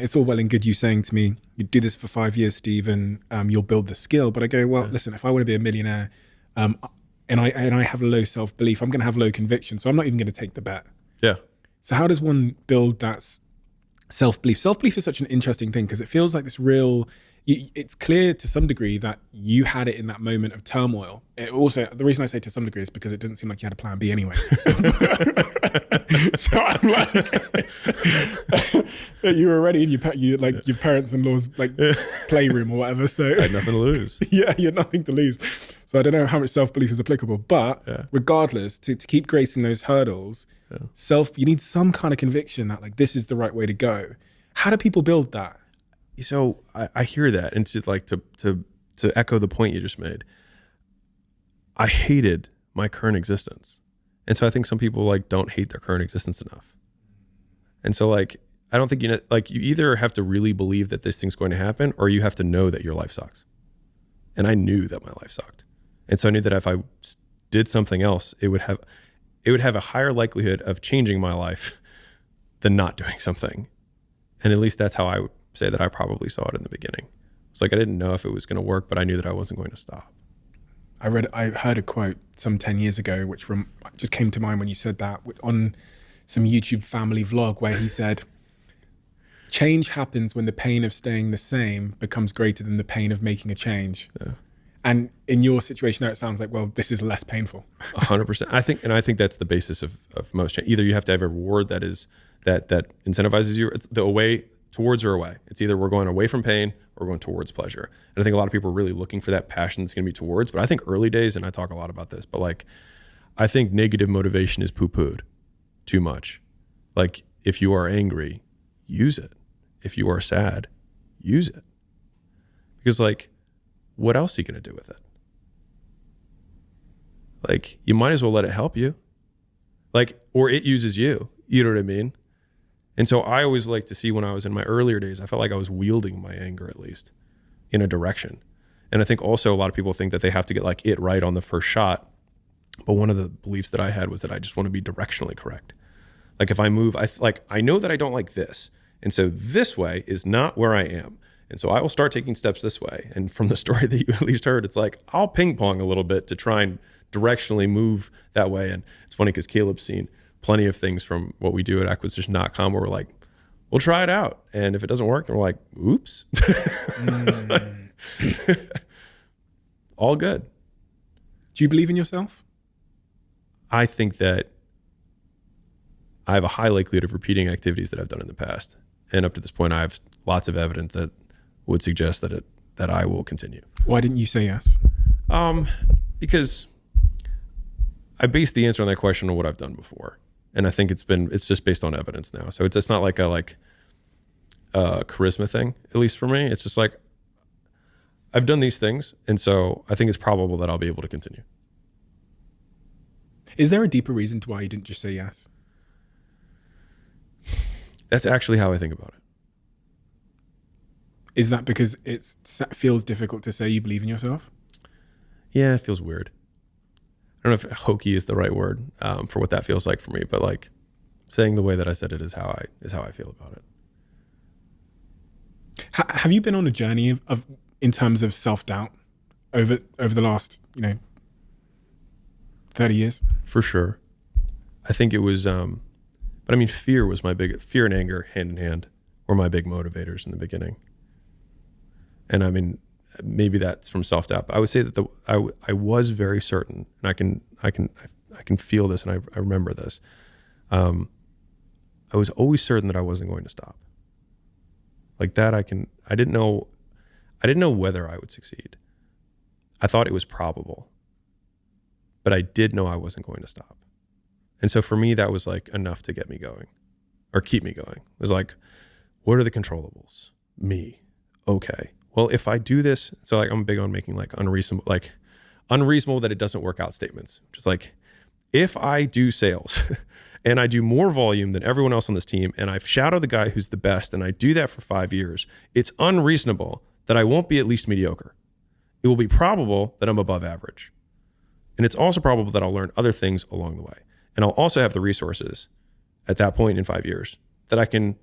It's all well and good you saying to me, you do this for 5 years, Steve, and you'll build the skill. But I go, well, listen, if I want to be a millionaire, um, and I have low self-belief, I'm going to have low conviction. So I'm not even going to take the bet. Yeah. So how does one build that self-belief? Self-belief is such an interesting thing because it feels like this real, it's clear to some degree that you had it in that moment of turmoil. It also, the reason I say to some degree is because it didn't seem like you had a plan B anyway. So I'm like, you were already in your like your parents-in-law's like playroom or whatever. So I had nothing to lose. Yeah, you had nothing to lose. So I don't know how much self-belief is applicable, but regardless, to keep gracing those hurdles, you need some kind of conviction that like this is the right way to go. How do people build that? So I hear that, and to echo the point you just made, I hated my current existence, and so I think some people like don't hate their current existence enough, and so like I don't think you either have to really believe that this thing's going to happen, or you have to know that your life sucks, and I knew that my life sucked, and so I knew that if I did something else, it would have a higher likelihood of changing my life than not doing something, and at least that's how I would say that I probably saw it in the beginning. It's like I didn't know if it was going to work, but I knew that I wasn't going to stop. I heard a quote some 10 years ago, which just came to mind when you said that, on some YouTube family vlog, where he said, change happens when the pain of staying the same becomes greater than the pain of making a change. Yeah. And in your situation there, it sounds like, well, this is less painful. 100%. I think that's the basis of most change. Either you have to have a reward that incentivizes you. It's the away towards or away. It's either we're going away from pain or we're going towards pleasure. And I think a lot of people are really looking for that passion that's going to be towards. But I think early days, and I talk a lot about this, but like, I think negative motivation is poo-pooed too much. Like, if you are angry, use it. If you are sad, use it. Because like, what else are you going to do with it? Like, you might as well let it help you. Like, or it uses you. You know what I mean? And so I always like to see, when I was in my earlier days, I felt like I was wielding my anger, at least in a direction. And I think also a lot of people think that they have to get like it right on the first shot. But one of the beliefs that I had was that I just want to be directionally correct. Like if I move, I know that I don't like this. And so this way is not where I am. And so I will start taking steps this way. And from the story that you at least heard, it's like, I'll ping pong a little bit to try and directionally move that way. And it's funny because Caleb's seen plenty of things from what we do at acquisition.com where we're like, we'll try it out. And if it doesn't work, then we're like, oops. All good. Do you believe in yourself? I think that I have a high likelihood of repeating activities that I've done in the past. And up to this point, I have lots of evidence that would suggest that I will continue. Why didn't you say yes? Because I based the answer on that question on what I've done before. And I think it's just based on evidence now. So it's not like a charisma thing, at least for me. It's just like, I've done these things. And so I think it's probable that I'll be able to continue. Is there a deeper reason to why you didn't just say yes? That's actually how I think about it. Is that because it feels difficult to say you believe in yourself? Yeah, it feels weird. I don't know if hokey is the right word for what that feels like for me, but like saying the way that I said it is how I feel about it. Have you been on a journey in terms of self-doubt over the last 30 years? For sure. I think it was, but I mean, fear and anger hand in hand were my big motivators in the beginning. And I mean, maybe that's from self-doubt, but I would say that I was very certain, and I can feel this, and I remember this. I was always certain that I wasn't going to stop. Like that, I didn't know whether I would succeed. I thought it was probable, but I did know I wasn't going to stop. And so for me, that was like enough to get me going or keep me going. It was like, what are the controllables? Me. Okay. Well, if I do this, so like I'm big on making like unreasonable that it doesn't work out statements. Just like, if I do sales and I do more volume than everyone else on this team, and I've shadowed the guy who's the best, and I do that for 5 years, it's unreasonable that I won't be at least mediocre. It will be probable that I'm above average. And it's also probable that I'll learn other things along the way. And I'll also have the resources at that point in 5 years that I can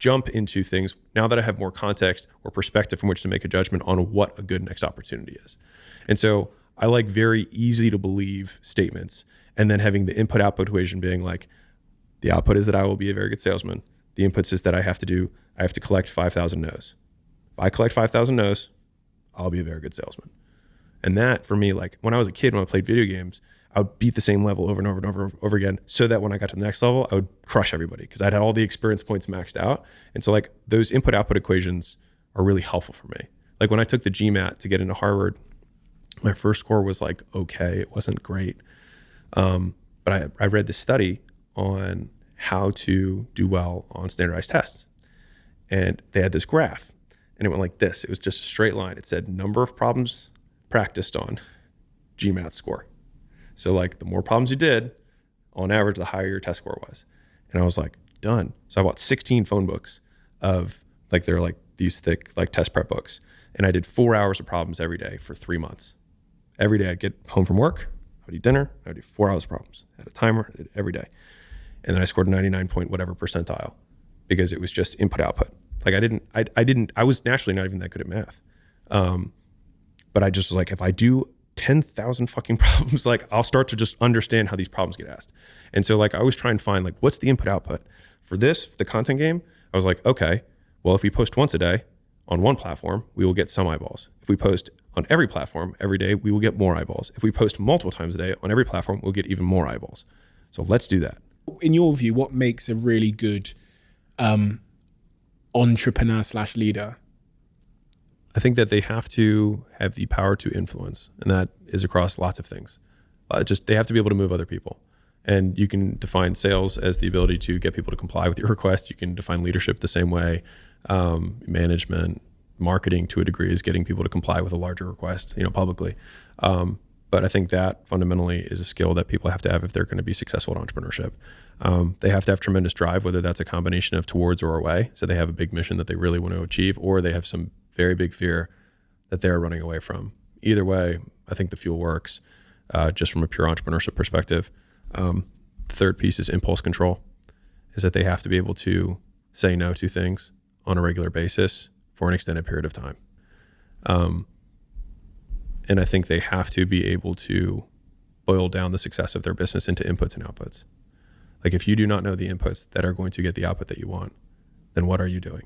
jump into things now that I have more context or perspective from which to make a judgment on what a good next opportunity is. And so I like very easy to believe statements, and then having the input output equation being like, the output is that I will be a very good salesman. The inputs is that I have to collect 5,000 no's. If I collect 5,000 no's, I'll be a very good salesman. And that for me, like when I was a kid, when I played video games, I would beat the same level over and over and over and over again, so that when I got to the next level, I would crush everybody because I'd had all the experience points maxed out. And so like those input output equations are really helpful for me. Like when I took the GMAT to get into Harvard, my first score was like, okay, it wasn't great. But I read this study on how to do well on standardized tests. And they had this graph and it went like this. It was just a straight line. It said number of problems practiced on, GMAT score. So like the more problems you did, on average, the higher your test score was. And I was like, done. So I bought 16 phone books of like, they're like these thick like test prep books. And I did 4 hours of problems every day for 3 months. Every day I'd get home from work, I would eat dinner, I would do 4 hours of problems. I had a timer, I did it every day. And then I scored 99 point whatever percentile because it was just input output. Like I was naturally not even that good at math. But I just was like, if I do 10,000 fucking problems, like I'll start to just understand how these problems get asked. And so like I always try and find like, what's the input output for this, the content game? I was like, okay, well, if we post once a day on one platform, we will get some eyeballs. If we post on every platform every day, we will get more eyeballs. If we post multiple times a day on every platform, we'll get even more eyeballs. So let's do that. In your view, what makes a really good entrepreneur / leader? I think that they have to have the power to influence, and that is across lots of things. They have to be able to move other people. And you can define sales as the ability to get people to comply with your request. You can define leadership the same way. Management, marketing to a degree is getting people to comply with a larger request, publicly. But I think that fundamentally is a skill that people have to have if they're going to be successful at entrepreneurship. They have to have tremendous drive, whether that's a combination of towards or away. So they have a big mission that they really want to achieve, or they have some very big fear that they're running away from. Either way, I think the fuel works just from a pure entrepreneurship perspective. The third piece is impulse control, is that they have to be able to say no to things on a regular basis for an extended period of time. And I think they have to be able to boil down the success of their business into inputs and outputs. Like if you do not know the inputs that are going to get the output that you want, then what are you doing?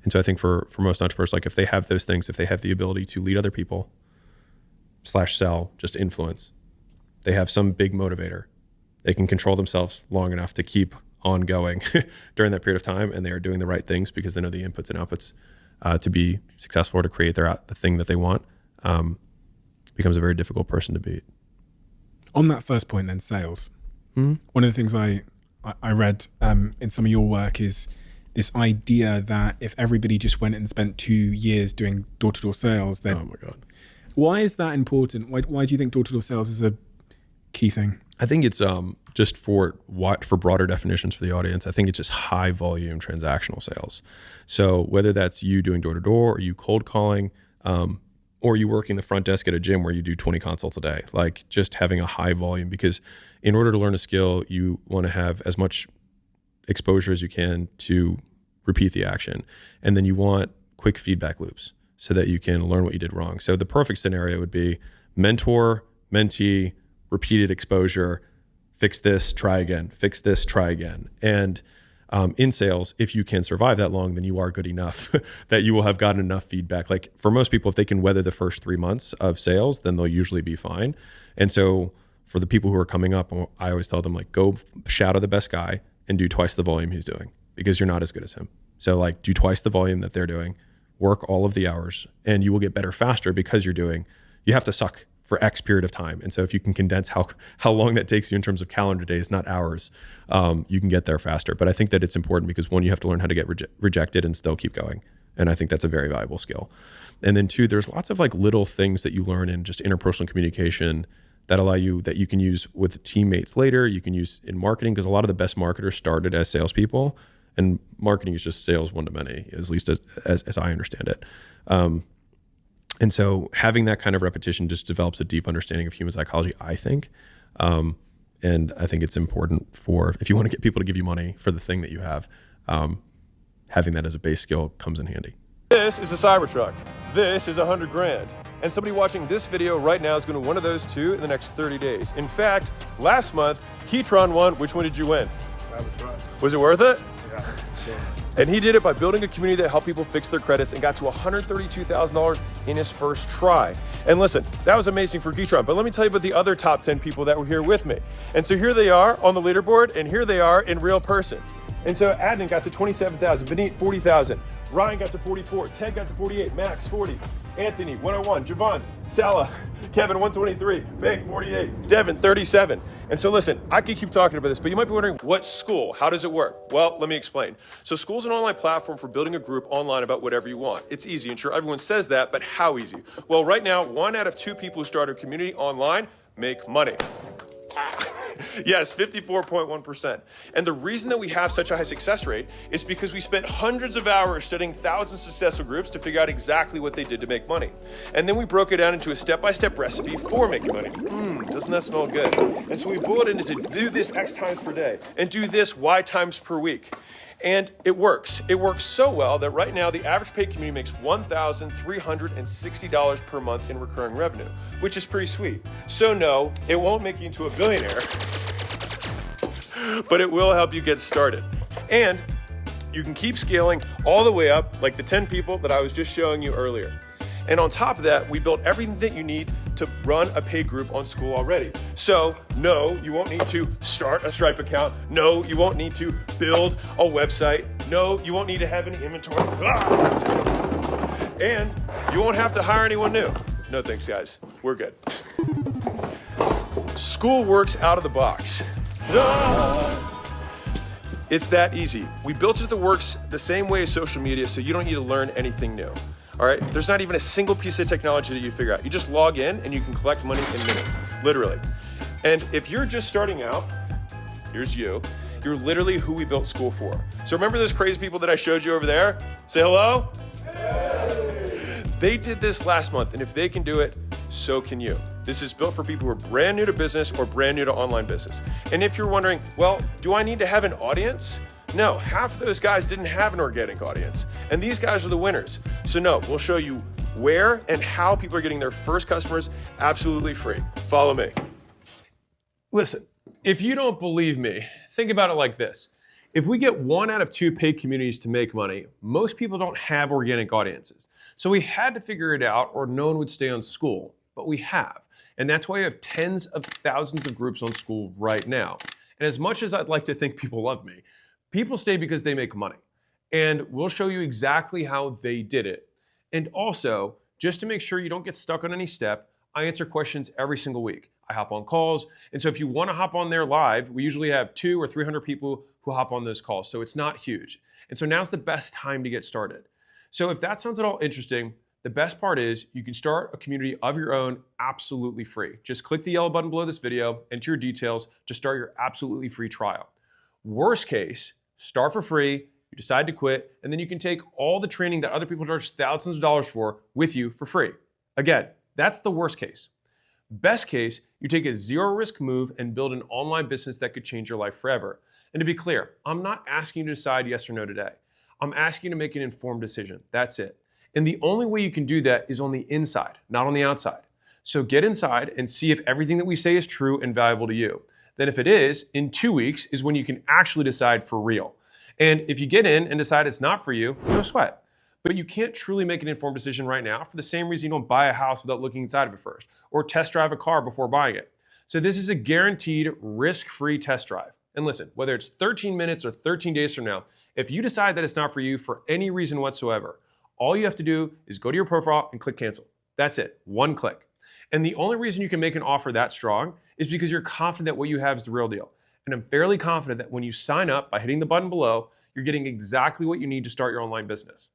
And so I think for most entrepreneurs, like if they have those things, if they have the ability to lead other people / sell, just influence, they have some big motivator. They can control themselves long enough to keep on going during that period of time, and they are doing the right things because they know the inputs and outputs to be successful or to create the thing that they want, becomes a very difficult person to beat. On that first point then, sales. Mm-hmm. One of the things I read in some of your work is this idea that if everybody just went and spent 2 years doing door-to-door sales, then... Oh my God. Why is that important? Why do you think door-to-door sales is a key thing? I think it's just for broader definitions for the audience, I think it's just high volume transactional sales. So whether that's you doing door-to-door or you cold calling, or you working the front desk at a gym where you do 20 consults a day, like just having a high volume, because in order to learn a skill, you want to have as much exposure as you can to repeat the action. And then you want quick feedback loops so that you can learn what you did wrong. So the perfect scenario would be mentor, mentee, repeated exposure, fix this, try again, fix this, try again. And in sales, if you can survive that long, then you are good enough that you will have gotten enough feedback. Like for most people, if they can weather the first 3 months of sales, then they'll usually be fine. And so for the people who are coming up, I always tell them like, go shadow the best guy and do twice the volume he's doing, because you're not as good as him. So like do twice the volume that they're doing, work all of the hours, and you will get better faster because you have to suck for X period of time. And so if you can condense how long that takes you in terms of calendar days, not hours, you can get there faster. But I think that it's important because one, you have to learn how to get rejected and still keep going. And I think that's a very valuable skill. And then two, there's lots of like little things that you learn in just interpersonal communication that you can use with teammates later. You can use in marketing, because a lot of the best marketers started as salespeople, and marketing is just sales one to many, at least as I understand it. And so having that kind of repetition just develops a deep understanding of human psychology, I think. And I think it's important if you want to get people to give you money for the thing that you have, having that as a base skill comes in handy. This is a Cybertruck. This is 100 grand. And somebody watching this video right now is going to win one of those two in the next 30 days. In fact, last month, Keytron won. Which one did you win? Cybertruck. Was it worth it? Yeah, sure. And he did it by building a community that helped people fix their credits and got to $132,000 in his first try. And listen, that was amazing for Keytron, but let me tell you about the other top 10 people that were here with me. And so here they are on the leaderboard, and here they are in real person. And so Adnan got to 27,000, Benit 40,000, Ryan got to 44, Ted got to 48, Max 40, Anthony 101, Javon, Salah, Kevin 123, Bank 48, Devin 37. And so listen, I could keep talking about this, but you might be wondering, what's Skool? How does it work? Well, let me explain. So Skool's an online platform for building a group online about whatever you want. It's easy, and sure, everyone says that, but how easy? Well, right now, 1 out of 2 people who start a community online make money. Yes, 54.1%. And the reason that we have such a high success rate is because we spent hundreds of hours studying thousands of successful groups to figure out exactly what they did to make money. And then we broke it down into a step-by-step recipe for making money. Doesn't that smell good? And so we boiled it into do this X times per day and do this Y times per week. And it works. It works so well that right now the average paid community makes $1,360 per month in recurring revenue, which is pretty sweet. So no, it won't make you into a billionaire, but it will help you get started. And you can keep scaling all the way up like the 10 people that I was just showing you earlier. And on top of that, we built everything that you need to run a paid group on Skool already. So no, you won't need to start a Stripe account. No, you won't need to build a website. No, you won't need to have any inventory. And you won't have to hire anyone new. No thanks, guys. We're good. Skool works out of the box. Ta-da! It's that easy. We built it that works the same way as social media, so you don't need to learn anything new. All right, there's not even a single piece of technology that you figure out. You just log in and you can collect money in minutes, literally. And if you're just starting out, here's you. You're literally who we built Skool for. So remember those crazy people that I showed you over there? Say hello. Hey. They did this last month, and if they can do it, so can you. This is built for people who are brand new to business or brand new to online business. And if you're wondering, well, do I need to have an audience? No, half of those guys didn't have an organic audience, and these guys are the winners. So no, we'll show you where and how people are getting their first customers absolutely free. Follow me. Listen, if you don't believe me, think about it like this. If we get 1 out of 2 paid communities to make money, most people don't have organic audiences. So we had to figure it out or no one would stay on Skool, but we have. And that's why we have tens of thousands of groups on Skool right now. And as much as I'd like to think people love me, people stay because they make money. And we'll show you exactly how they did it. And also, just to make sure you don't get stuck on any step, I answer questions every single week. I hop on calls. And so if you want to hop on there live, we usually have 200 or 300 people who hop on those calls. So it's not huge. And so now's the best time to get started. So if that sounds at all interesting, the best part is you can start a community of your own absolutely free. Just click the yellow button below this video, enter your details to start your absolutely free trial. Worst case, start for free, you decide to quit, and then you can take all the training that other people charge thousands of dollars for with you for free. Again, that's the worst case. Best case, you take a zero risk move and build an online business that could change your life forever. And to be clear, I'm not asking you to decide yes or no today. I'm asking you to make an informed decision. That's it. And the only way you can do that is on the inside, not on the outside. So get inside and see if everything that we say is true and valuable to you. Then if it is, in 2 weeks is when you can actually decide for real. And if you get in and decide it's not for you, no sweat. But you can't truly make an informed decision right now for the same reason you don't buy a house without looking inside of it first, or test drive a car before buying it. So this is a guaranteed risk-free test drive. And listen, whether it's 13 minutes or 13 days from now, if you decide that it's not for you for any reason whatsoever, all you have to do is go to your profile and click cancel. That's it, 1 click. And the only reason you can make an offer that strong is because you're confident that what you have is the real deal. And I'm fairly confident that when you sign up by hitting the button below, you're getting exactly what you need to start your online business.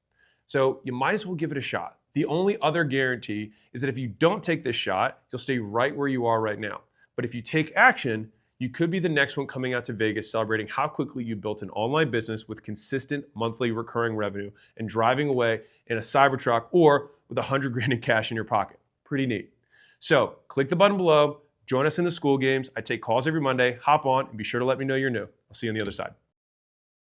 So you might as well give it a shot. The only other guarantee is that if you don't take this shot, you'll stay right where you are right now. But if you take action, you could be the next one coming out to Vegas celebrating how quickly you built an online business with consistent monthly recurring revenue and driving away in a Cybertruck or with 100 grand in cash in your pocket. Pretty neat. So click the button below, join us in the Skool Games. I take calls every Monday, hop on, and be sure to let me know you're new. I'll see you on the other side.